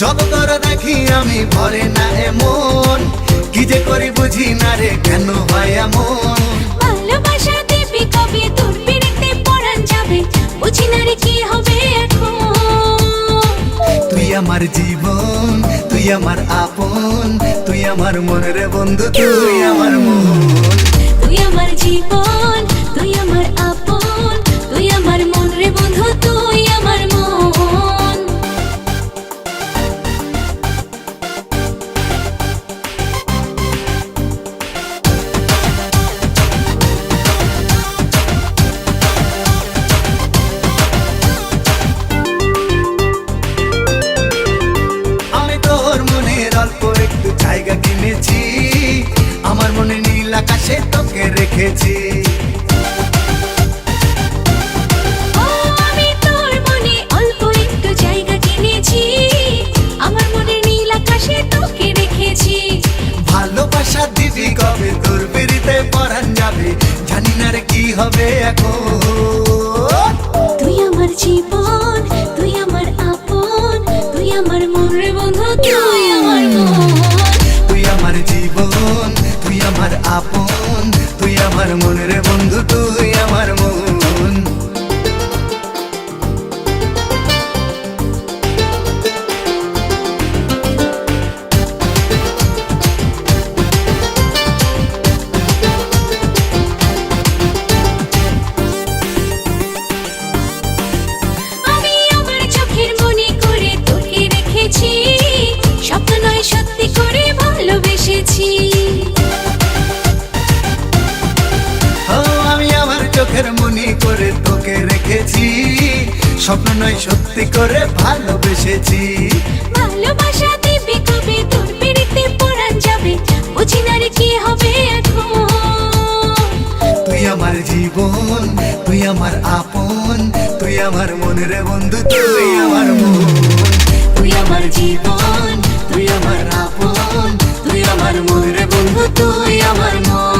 যত তোর দেখি আমি ভরে না এমন, কি যে করি বুঝি না রে কেন হয় এমন। ভালোবাসা দিবি কবে তোর পিড়িতে পরাণ যাবে, বুঝি না রে কি হবে এখন। তুই আমার জীবন, তুই আমার আপন, তুই আমার মন রে বন্ধু, তুই আমার মন। তুই আমার জীবন, তুই আমার আপন, তুই আমার মন রে বন্ধু, তুই আমার মন। অল্প একটু জায়গা কিনেছি, আমার মনে নীল আকাশে তোকে রেখেছি। আমি তোর মনে অল্প একটু জায়গা কিনেছি, আমার মনে নীল আকাশে তোকে রেখেছি। ভালোবাসা দিবি কবে তোর পিড়িতে পরাণ যাবে, জানি না রে কি হবে এখন। তুই আমার জীবন, তুই আমার আপন, তুই আমার মন রে বন্ধু, তুই আমার মন। তুই আমার জীবন, তুই আমার আপন, তুই আমার মন রে বন্ধু, তুই আমার মন। আমি আমার চোখের মনে করে তোকে রেখেছি, স্বপ্ন নয় সত্যি করে ভালোবেসেছি। আমি আমার চোখের মনি করে তোকে রেখেছি, স্বপ্ন নয় সত্যি করে ভালোবেসেছি। ভালোবাসা দিবি কবে তোর পিড়িতে পরাণ যাবে, বুঝি না রে কি হবে এখন। তুই আমার জীবন, তুই আমার আপন, তুই আমার মন রে বন্ধু, তুই আমার মন। তুই আমার জীবন, তুই আমার আপন, তুই আমার মন রে বন্ধু, তুই আমার মন।